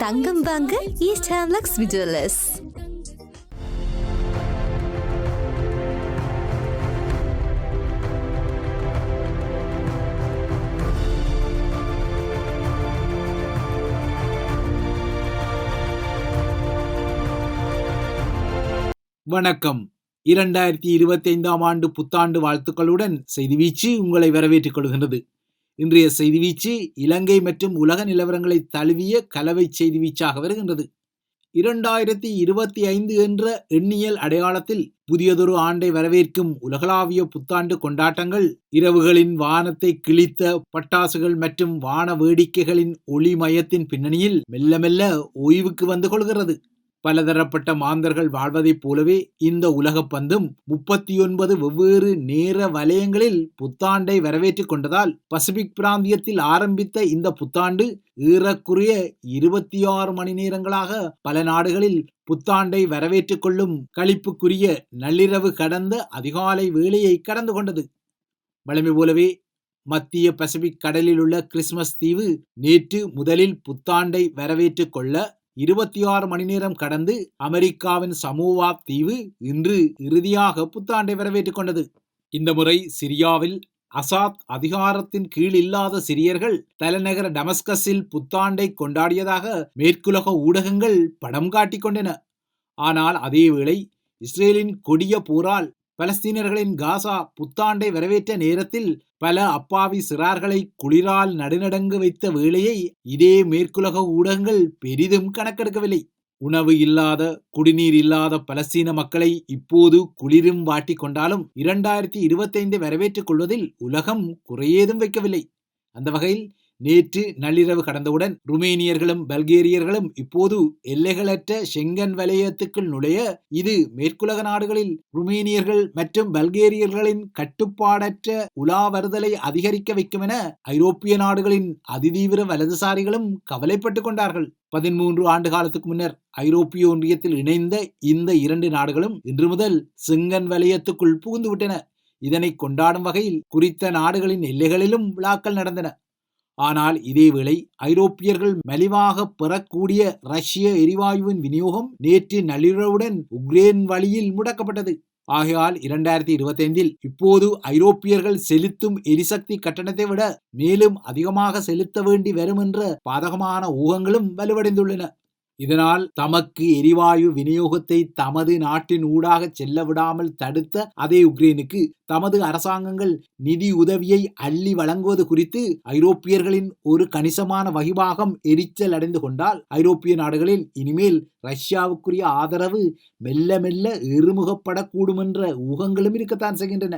தங்கம் வாங்க ஈஸ்ட் ஹேம்லக்ஸ் விஜுவலர்ஸ். வணக்கம். 2025 ஆண்டு புத்தாண்டு வாழ்த்துக்களுடன் செய்திவீச்சு உங்களை வரவேற்றுக் கொள்கின்றது. இன்றைய செய்திவீச்சு இலங்கை மற்றும் உலக நிலவரங்களை தழுவிய கலவை செய்திவீச்சாக வருகின்றது. 2025 என்ற எண்ணியல் அடையாளத்தில் புதியதொரு ஆண்டை வரவேற்கும் உலகளாவிய புத்தாண்டு கொண்டாட்டங்கள் இரவுகளின் வானத்தை கிழித்த பட்டாசுகள் மற்றும் வான வேடிக்கைகளின் ஒளிமயத்தின் பின்னணியில் மெல்ல மெல்ல ஓய்வுக்கு வந்து கொள்கிறது. பலதரப்பட்ட மாந்தர்கள் வாழ்வதைப் போலவே இந்த உலகப் பந்தும் 39 வெவ்வேறு நேர வலயங்களில் புத்தாண்டை வரவேற்றுக் கொண்டதால் பசிபிக் பிராந்தியத்தில் ஆரம்பித்த இந்த புத்தாண்டு ஏறக்குறைய 26 மணி நேரங்களாக பல நாடுகளில் புத்தாண்டை வரவேற்றுக் கொள்ளும் களிப்புக்குரிய நள்ளிரவு கடந்த அதிகாலை வேளையை கடந்து கொண்டது. வழமை போலவே மத்திய பசிபிக் கடலில் உள்ள கிறிஸ்மஸ் தீவு நேற்று முதலில் புத்தாண்டை வரவேற்றுக் கொள்ள 26 மணி நேரம் கடந்து அமெரிக்காவின் சமோவா தீவு இன்று இறுதியாக புத்தாண்டை வரவேற்றுக் கொண்டது. இந்த முறை சிரியாவில் அசாத் அதிகாரத்தின் கீழ் இல்லாத சிரியர்கள் தலைநகர டமஸ்கஸில் புத்தாண்டை கொண்டாடியதாக மேற்குலக ஊடகங்கள் படம் காட்டிக் கொண்டன. ஆனால் அதேவேளை இஸ்ரேலின் கொடிய போரால் பலஸ்தீனர்களின் காசா புத்தாண்டை வரவேற்ற நேரத்தில் பல அப்பாவி சிறார்களை குளிரால் நடுநடுங்க வைத்த வேளையை இதே மேற்குலக ஊடகங்கள் பெரிதும் கணக்கெடுக்கவில்லை. உணவு இல்லாத குடிநீர் இல்லாத பலஸ்தீன மக்களை இப்போது குளிரும் வாட்டி கொண்டாலும் 2025 வரவேற்றுக் கொள்வதில் உலகம் குறையேதும் வைக்கவில்லை. அந்த வகையில் நேற்று நள்ளிரவு கடந்தவுடன் ருமேனியர்களும் பல்கேரியர்களும் இப்போது எல்லைகளற்ற ஷெங்கன் வலயத்துக்குள் நுழைய இது மேற்குலக நாடுகளில் ருமேனியர்கள் மற்றும் பல்கேரியர்களின் கட்டுப்பாடற்ற உலா வருதலை அதிகரிக்க வைக்கும் என ஐரோப்பிய நாடுகளின் அதிதீவிர வலதுசாரிகளும் கவலைப்பட்டுக் கொண்டார்கள். 13 ஆண்டு காலத்துக்கு முன்னர் ஐரோப்பிய ஒன்றியத்தில் இணைந்த இந்த இரண்டு நாடுகளும் இன்று முதல் ஷெங்கன் வலயத்துக்குள் புகுந்துவிட்டன. இதனை கொண்டாடும் வகையில் குறித்த நாடுகளின் எல்லைகளிலும் விழாக்கள் நடந்தன. ஆனால் இதேவேளை ஐரோப்பியர்கள் மலிவாக பெறக்கூடிய ரஷ்ய எரிவாயுவின் விநியோகம் நேற்று நள்ளிரவுடன் உக்ரைன் வழியில் முடக்கப்பட்டது. ஆகையால் 2025 இப்போது ஐரோப்பியர்கள் செலுத்தும் எரிசக்தி கட்டணத்தை விட மேலும் அதிகமாக செலுத்த வேண்டி வரும் என்ற பாதகமான ஊகங்களும் வலுவடைந்துள்ளன. இதனால் தமக்கு எரிவாயு விநியோகத்தை தமது நாட்டின் ஊடாக செல்ல விடாமல் தடுத்த அதே உக்ரைனுக்கு தமது அரசாங்கங்கள் நிதி உதவியை அள்ளி வழங்குவது குறித்து ஐரோப்பியர்களின் ஒரு கணிசமான வகிபாகம் எரிச்சல் அடைந்து கொண்டால் ஐரோப்பிய நாடுகளில் இனிமேல் ரஷ்யாவுக்குரிய ஆதரவு மெல்ல மெல்ல எருமுகப்படக்கூடும் என்ற ஊகங்களும் இருக்கத்தான் செய்கின்றன.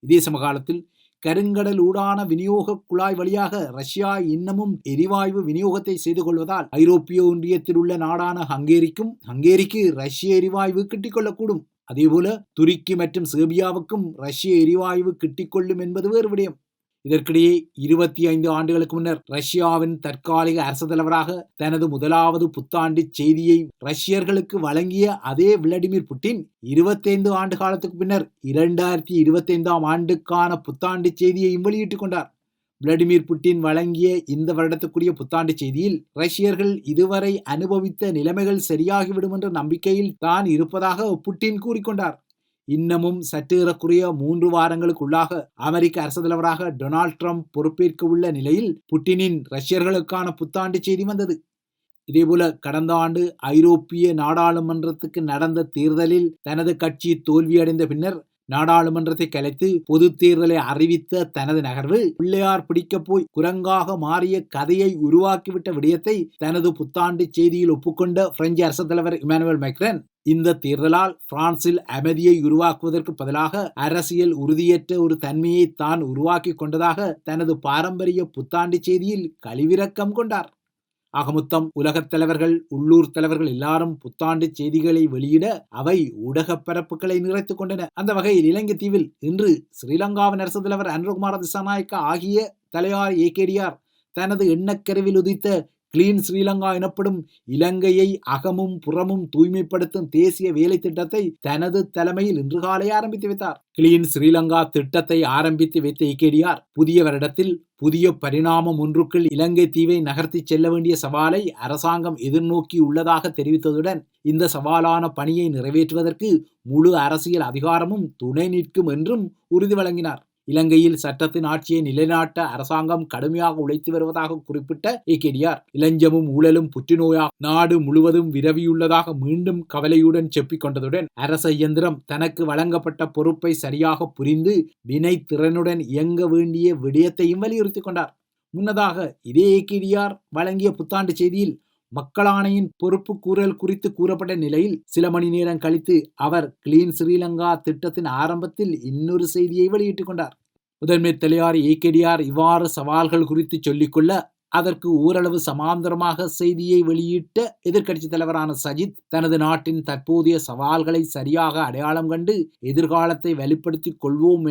இதே சமகாலத்தில் கருங்கடல் ஊடான விநியோக குழாய் வழியாக ரஷ்யா இன்னமும் எரிவாயு விநியோகத்தை செய்து கொள்வதால் ஐரோப்பிய ஒன்றியத்தில் உள்ள நாடான ஹங்கேரிக்கு ரஷ்ய எரிவாயு கிட்டிக்கொள்ளக்கூடும். அதேபோல துருக்கி மற்றும் சேர்பியாவுக்கும் ரஷ்ய எரிவாயு கிட்டிக்கொள்ளும் என்பது வேறு விடயம். இதற்கிடையே 25 ஆண்டுகளுக்கு முன்னர் ரஷ்யாவின் தற்காலிக அரசு தலைவராக தனது முதலாவது புத்தாண்டு செய்தியை ரஷ்யர்களுக்கு வழங்கிய அதே விளாடிமிர் புட்டின் 25 ஆண்டு காலத்துக்கு பின்னர் 2025 ஆண்டுக்கான புத்தாண்டு செய்தியையும் வெளியிட்டுக் கொண்டார். விளாடிமிர் புட்டின் வழங்கிய இந்த வருடத்துக்குரிய புத்தாண்டு செய்தியில் ரஷ்யர்கள் இதுவரை அனுபவித்த நிலைமைகள் சரியாகிவிடும் என்ற நம்பிக்கையில் தான் இருப்பதாக புட்டின் கூறிக்கொண்டார். இன்னமும் சற்றேறக்குறைய 3 வாரங்களுக்குள்ளாக அமெரிக்க அரசு தலைவராக டொனால்ட் ட்ரம்ப் பொறுப்பேற்க உள்ள நிலையில் புட்டினின் ரஷ்யர்களுக்கான புத்தாண்டு செய்தி வந்தது. இதேபோல கடந்த ஆண்டு ஐரோப்பிய நாடாளுமன்றத்துக்கு நடந்த தேர்தலில் தனது கட்சி தோல்வியடைந்த பின்னர் நாடாளுமன்றத்தை கலைத்து பொது தேர்தலை அறிவித்த தனது நகர்வு பிள்ளையார் பிடிக்க போய் குரங்காக மாறிய கதையை உருவாக்கிவிட்ட விடயத்தை தனது புத்தாண்டு செய்தியில் ஒப்புக்கொண்ட பிரெஞ்சு அரசு தலைவர் இமானுவேல் மேக்ரான் இந்த தேர்தலால் பிரான்சில் அமைதியை உருவாக்குவதற்கு பதிலாக அரசியல் உறுதியற்ற ஒரு தன்மையை தான் உருவாக்கி கொண்டதாக தனது பாரம்பரிய புத்தாண்டு செய்தியில் கழிவிரக்கம் கொண்டார். ஆகமொத்தம் உலகத் தலைவர்கள் உள்ளூர் தலைவர்கள் எல்லாரும் புத்தாண்டு செய்திகளை வெளியிட அவை ஊடக பரப்புகளை நிறைத்துக் கொண்டன. அந்த வகையில் இலங்கை தீவில் இன்று ஸ்ரீலங்காவின் அரசு தலைவர் அனுரகுமார திசாநாயக்க ஆகிய தலைவர் ஏகேடிஆர் தனது எண்ணக்கருவில் உதித்த கிளீன் ஸ்ரீலங்கா எனப்படும் இலங்கையை அகமும் புறமும் தூய்மைப்படுத்தும் தேசிய வேலை திட்டத்தை தனது தலைமையில் இன்று காலை ஆரம்பித்து வைத்தார். கிளீன் ஸ்ரீலங்கா திட்டத்தை ஆரம்பித்து வைத்த ஏகேடிஆர் புதிய வருடத்தில் புதிய பரிணாமம் ஒன்றுக்குள் இலங்கை தீவை நகர்த்தி செல்ல வேண்டிய சவாலை அரசாங்கம் எதிர்நோக்கி உள்ளதாக தெரிவித்ததுடன் இந்த சவாலான பணியை நிறைவேற்றுவதற்கு முழு அரசியல் அதிகாரமும் துணை நிற்கும் என்றும் உறுதி வழங்கினார். இலங்கையில் சட்டத்தின் ஆட்சியை நிலைநாட்ட அரசாங்கம் கடுமையாக உழைத்து வருவதாக குறிப்பிட்ட ஏகேடிஆர் இளஞ்சமும் ஊழலும் புற்றுநோயாக நாடு முழுவதும் விரவியுள்ளதாக மீண்டும் கவலையுடன் செப்பிக் கொண்டதுடன் அரச இயந்திரம் தனக்கு வழங்கப்பட்ட பொறுப்பை சரியாக புரிந்து வினை திறனுடன் இயங்க வேண்டிய விடயத்தையும் வலியுறுத்தி கொண்டார். முன்னதாக இதே ஏகேடிஆர் வழங்கிய புத்தாண்டு செய்தியில் மக்களாணையின் பொறுப்பு கூறல் குறித்து கூறப்பட்ட நிலையில் சில மணி நேரம் கழித்து அவர் கிளீன் ஸ்ரீலங்கா திட்டத்தின் ஆரம்பத்தில் இன்னொரு செய்தியை வெளியிட்டுக் கொண்டார். முதன்மை தலைவர் ஏகேடிஆர் இவ்வாறு சவால்கள் குறித்து சொல்லிக்கொள்ள அதற்கு ஓரளவு சமாந்தரமாக செய்தியை வெளியிட்ட எதிர்க்கட்சி தலைவரான சஜித் தனது நாட்டின் தற்போதைய சவால்களை சரியாக அடையாளம் கண்டு எதிர்காலத்தை வெளிப்படுத்திக் கொள்வோம்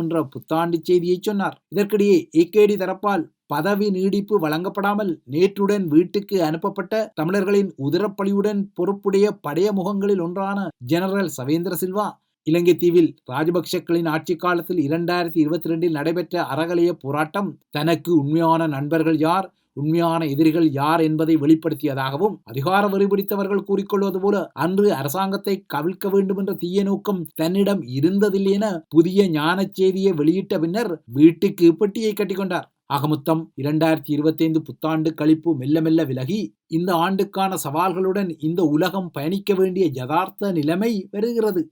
என்ற புத்தாண்டு செய்தியை சொன்னார். இதற்கிடையே ஏகேடி தரப்பால் பதவி நீடிப்பு வழங்கப்படாமல் நேற்றுடன் வீட்டுக்கு அனுப்பப்பட்ட தமிழர்களின் உதிரப்பலியுடன் பொறுப்புடைய படைய முகங்களில் ஒன்றான ஜெனரல் சவேந்திர சில்வா இலங்கை தீவில் ராஜபக்சக்களின் ஆட்சி காலத்தில் 2022 நடைபெற்ற அறகலைய போராட்டம் தனக்கு உண்மையான நண்பர்கள் யார், உண்மையான எதிரிகள் யார் என்பதை வெளிப்படுத்தியதாகவும் அதிகார வெறி பிடித்தவர்கள் கூறிக்கொள்வது போல அன்று அரசாங்கத்தை கவிழ்க்க வேண்டும் என்ற தீய நோக்கம் தன்னிடம் இருந்ததில்லை என புதிய ஞான செய்தியை வெளியிட்ட பின்னர் வீட்டுக்கு பெட்டியை கட்டிக்கொண்டார். ஆகமொத்தம் 2025 புத்தாண்டு கழிப்பு மெல்ல மெல்ல விலகி இந்த ஆண்டுக்கான சவால்களுடன் இந்த உலகம் பயணிக்க வேண்டிய யதார்த்த நிலைமை வருகிறது.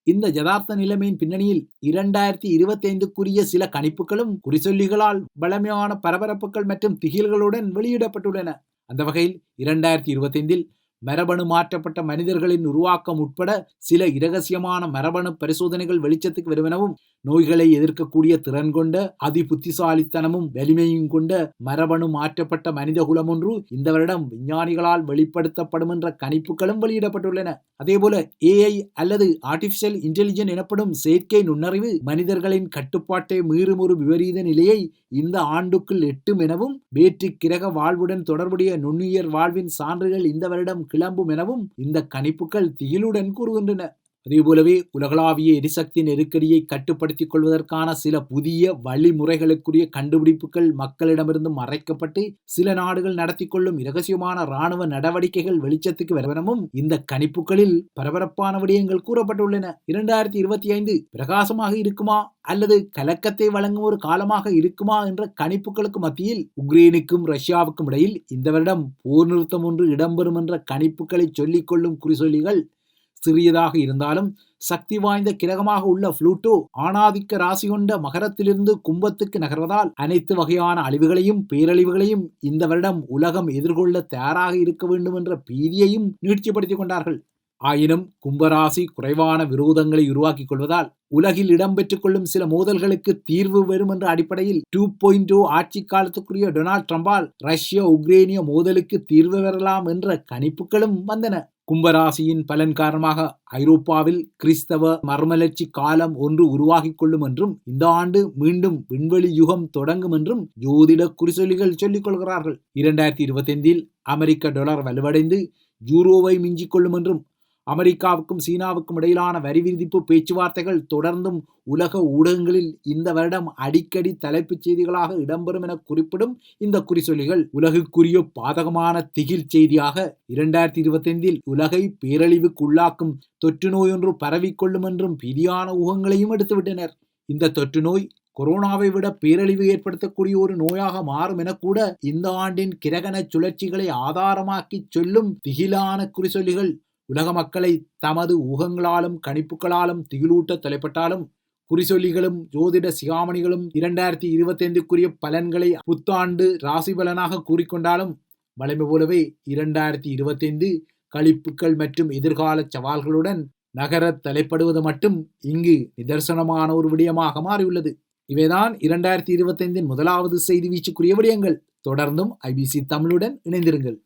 இந்த யதார்த்த நிலைமையின் பின்னணியில் 2025க்குரிய சில கணிப்புகளும் குறிசொல்லிகளால் பலமையான பரபரப்புகள் மற்றும் திகில்களுடன் வெளியிடப்பட்டுள்ளன. அந்த வகையில் 2025 மரபணு மாற்றப்பட்ட மனிதர்களின் உருவாக்கம் உட்பட சில இரகசியமான மரபணு பரிசோதனைகள் வெளிச்சத்துக்கு வருவனவும் நோய்களை எதிர்க்கக்கூடிய திறன் கொண்ட அதி புத்திசாலித்தனமும் வலிமையும் கொண்ட மரபணு மாற்றப்பட்ட மனித குலம் ஒன்று இந்த வருடம் விஞ்ஞானிகளால் வெளிப்படுத்தப்படும் என்ற கணிப்புகளும் வெளியிடப்பட்டுள்ளன. அதேபோல AI அல்லது ஆர்டிபிஷியல் இன்டெலிஜென்ஸ் எனப்படும் செயற்கை நுண்ணறிவு மனிதர்களின் கட்டுப்பாட்டை மீறும் ஒரு விபரீத நிலையை இந்த ஆண்டுக்குள் எட்டும் எனவும் வேற்று கிரக வாழ்வுடன் தொடர்புடைய நுண்ணுயிர் வாழ்வின் சான்றுகள் இந்த வருடம் கிளம்பும் எனவும் இந்த கணிப்புகள் திகிலுடன் கூறுகின்றன. அதேபோலவே உலகளாவிய எரிசக்தி நெருக்கடியை கட்டுப்படுத்திக் கொள்வதற்கான சில புதிய வழிமுறைகளுக்குரிய கண்டுபிடிப்புகள் மக்களிடமிருந்து மறைக்கப்பட்டு சில நாடுகள் நடத்தி கொள்ளும் இரகசியமான இராணுவ நடவடிக்கைகள் வெளிச்சத்துக்கு வருவனவும் இந்த கணிப்புகளில் பரபரப்பான விடயங்கள் கூறப்பட்டுள்ளன. 2025 பிரகாசமாக இருக்குமா அல்லது கலக்கத்தை வழங்கும் ஒரு காலமாக இருக்குமா என்ற கணிப்புகளுக்கு மத்தியில் உக்ரைனுக்கும் ரஷ்யாவுக்கும் இடையில் இந்த வருடம் போர் நிறுத்தம் ஒன்று இடம்பெறும் என்ற கணிப்புகளை சொல்லிக் கொள்ளும் குறிசொல்லிகள் சிறியதாக இருந்தாலும் சக்தி வாய்ந்த கிரகமாக உள்ள புளூட்டோ ஆணாதிக்க ராசி கொண்ட மகரத்திலிருந்து கும்பத்துக்கு நகர்வதால் அனைத்து வகையான அழிவுகளையும் பேரழிவுகளையும் இந்த வருடம் உலகம் எதிர்கொள்ள தயாராக இருக்க வேண்டும் என்ற பீதியையும் நீட்சிப்படுத்திக் கொண்டார்கள். ஆயினும் கும்பராசி குறைவான விரோதங்களை உருவாக்கிக் கொள்வதால் உலகில் இடம்பெற்றுக் கொள்ளும் சில மோதல்களுக்கு தீர்வு வரும் என்ற அடிப்படையில் 2.0 ஆட்சி காலத்துக்குரிய டொனால்ட் ட்ரம்பால் ரஷ்ய உக்ரைனிய மோதலுக்கு தீர்வு வரலாம் என்ற கணிப்புகளும் வந்தன. கும்பராசியின் பலன் காரணமாக ஐரோப்பாவில் கிறிஸ்தவ மறுமலர்ச்சி காலம் ஒன்று உருவாகிக் கொள்ளும் என்றும் இந்த ஆண்டு மீண்டும் விண்வெளி யுகம் தொடங்கும் என்றும் ஜோதிட குறிசொல்லிகள் சொல்லிக் கொள்கிறார்கள். 2025 அமெரிக்க டாலர் வலுவடைந்து யூரோவை மிஞ்சிக் கொள்ளும் என்றும் அமெரிக்காவுக்கும் சீனாவுக்கும் இடையிலான வரி விதிப்பு பேச்சுவார்த்தைகள் தொடர்ந்தும் உலக ஊடகங்களில் இந்த வருடம் அடிக்கடி தலைப்புச் செய்திகளாக இடம்பெறும் என குறிப்பிடும் இந்த குறிசொல்லிகள் உலகுக்குரிய பாதகமான திகில் செய்தியாக 2025 உலகை பேரழிவுக்குள்ளாக்கும் தொற்று நோய் ஒன்று பரவிக்கொள்ளும் என்றும் பிரியான ஊகங்களையும் எடுத்துவிட்டனர். இந்த தொற்று நோய் கொரோனாவை விட பேரழிவு ஏற்படுத்தக்கூடிய ஒரு நோயாக மாறும் என கூட இந்த ஆண்டின் கிரகண சுழற்சிகளை ஆதாரமாக்கி சொல்லும் திகிலான குறிசொல்லிகள் உலக மக்களை தமது ஊகங்களாலும் கணிப்புகளாலும் திகிலூட்ட தலைப்பட்டாலும் குறிசொல்லிகளும் ஜோதிட சிகாமணிகளும் 2025க்குரிய பலன்களை புத்தாண்டு ராசி பலனாக கூறிக்கொண்டாலும் வழமை போலவே 2025 கழிப்புகள் மற்றும் எதிர்கால சவால்களுடன் நகர தலைப்படுவது மட்டும் இங்கு நிதர்சனமான ஒரு விடயமாக மாறியுள்ளது. இவைதான் 2025 முதலாவது செய்தி வீச்சுக்குரிய விடயங்கள். தொடர்ந்தும் IBC தமிழுடன் இணைந்திருங்கள்.